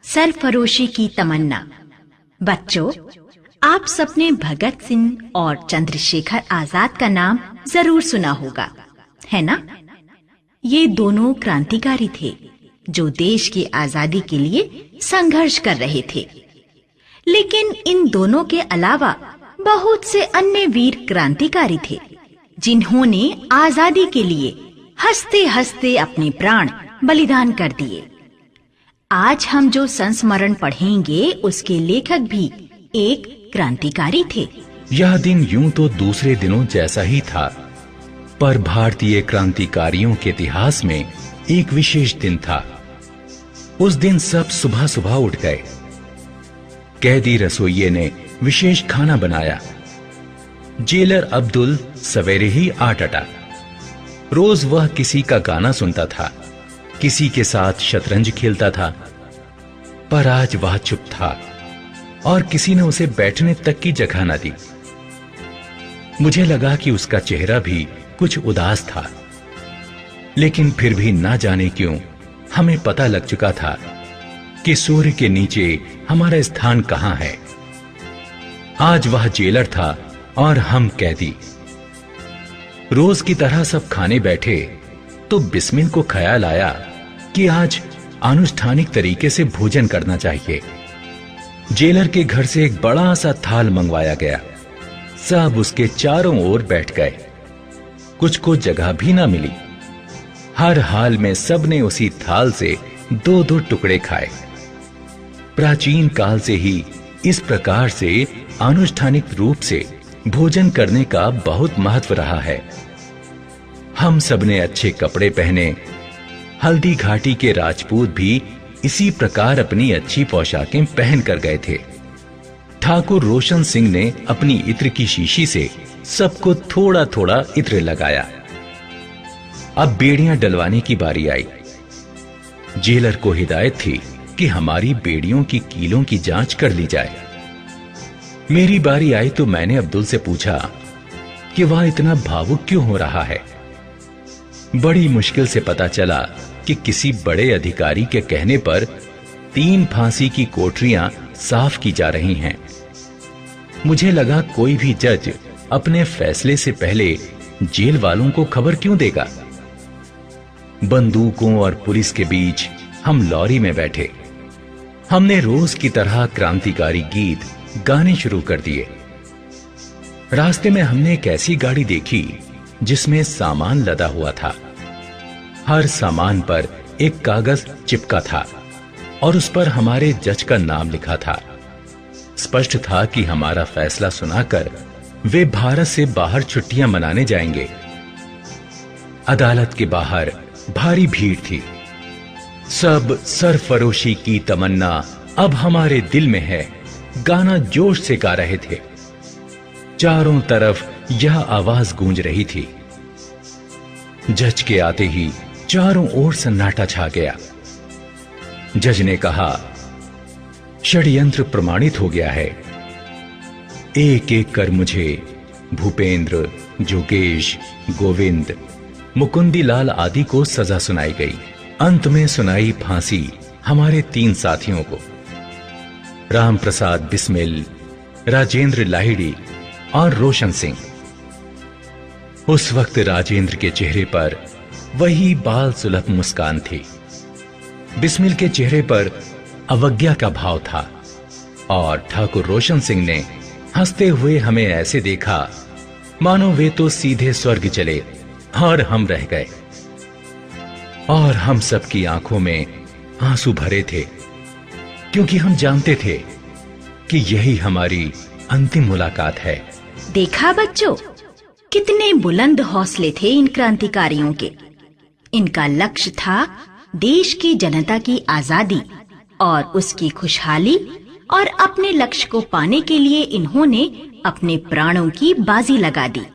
सरफरोशी की तमन्ना। बच्चों, आप सबने भगत सिंह और चंद्रशेखर आजाद का नाम जरूर सुना होगा, है ना? ये दोनों क्रांतिकारी थे जो देश की आजादी के लिए संघर्ष कर रहे थे। लेकिन इन दोनों के अलावा बहुत से अन्य वीर क्रांतिकारी थे जिन्होंने आजादी के लिए हंसते हंसते अपने प्राण बलिदान कर दिए। आज हम जो संस्मरण पढ़ेंगे उसके लेखक भी एक क्रांतिकारी थे। यह दिन यूं तो दूसरे दिनों जैसा ही था, पर भारतीय क्रांतिकारियों के इतिहास में एक विशेष दिन था। उस दिन सब सुबह सुबह उठ गए। कैदी रसोइये ने विशेष खाना बनाया। जेलर अब्दुल सवेरे ही आ डटा। रोज वह किसी का गाना सुनता था, किसी के साथ शतरंज खेलता था, पर आज वह चुप था और किसी ने उसे बैठने तक की जगह न दी। मुझे लगा कि उसका चेहरा भी कुछ उदास था, लेकिन फिर भी ना जाने क्यों हमें पता लग चुका था कि सूर्य के नीचे हमारा स्थान कहां है। आज वह जेलर था और हम कैदी। रोज की तरह सब खाने बैठे तो बिस्मिल को ख्याल आया कि आज अनुष्ठानिक तरीके से भोजन करना चाहिए। जेलर के घर से एक बड़ा सा थाल मंगवाया गया। सब उसके चारों ओर बैठ गए। कुछ को जगह भी ना मिली। हर हाल में सबने उसी थाल से दो दो टुकड़े खाए। प्राचीन काल से ही इस प्रकार से अनुष्ठानिक रूप से भोजन करने का बहुत महत्व रहा है। हम सबने अच्छे कपड़े पहने। हल्दी घाटी के राजपूत भी इसी प्रकार अपनी अच्छी पोशाकें पहन कर गए थे। ठाकुर रोशन सिंह ने अपनी इत्र की शीशी से सबको थोड़ा थोड़ा इत्र लगाया। अब बेड़ियां डलवाने की बारी आई। जेलर को हिदायत थी कि हमारी बेड़ियों की कीलों की जांच कर ली जाए। मेरी बारी आई तो मैंने अब्दुल से पूछा कि वह इतना भावुक क्यों हो रहा है। बड़ी मुश्किल से पता चला कि किसी बड़े अधिकारी के कहने पर 3 फांसी की कोठरियां साफ की जा रही हैं। मुझे लगा कोई भी जज अपने फैसले से पहले जेल वालों को खबर क्यों देगा। बंदूकों और पुलिस के बीच हम लॉरी में बैठे। हमने रोज की तरह क्रांतिकारी गीत गाने शुरू कर दिए। रास्ते में हमने एक ऐसी गाड़ी देखी जिसमें सामान लदा हुआ था। हर सामान पर एक कागज चिपका था और उस पर हमारे जज का नाम लिखा था। स्पष्ट था कि हमारा फैसला सुनाकर वे भारत से बाहर छुट्टियां मनाने जाएंगे। अदालत के बाहर भारी भीड़ थी। सब सरफरोशी की तमन्ना अब हमारे दिल में है गाना जोश से गा रहे थे। चारों तरफ यह आवाज गूंज रही थी। जज के आते ही चारों ओर सन्नाटा छा गया। जज ने कहा, षड्यंत्र प्रमाणित हो गया है। एक एक कर मुझे भूपेंद्र, जोगेश, गोविंद, मुकुंदीलाल आदि को सजा सुनाई गई। अंत में सुनाई फांसी हमारे 3 साथियों को, राम प्रसाद बिस्मिल, राजेंद्र लाहिड़ी और रोशन सिंह। उस वक्त राजेंद्र के चेहरे पर वही बाल सुलभ मुस्कान थी। बिस्मिल के चेहरे पर अवज्ञा का भाव था और ठाकुर रोशन सिंह ने हंसते हुए हमें ऐसे देखा मानो वे तो सीधे स्वर्ग चले और हम रह गए। और हम सबकी आंखों में आंसू भरे थे, क्योंकि हम जानते थे कि यही हमारी अंतिम मुलाकात है। देखा बच्चों, कितने बुलंद हौसले थे इन क्रांतिकारियों के। इनका लक्ष्य था देश की जनता की आजादी और उसकी खुशहाली, और अपने लक्ष्य को पाने के लिए इन्होंने अपने प्राणों की बाजी लगा दी।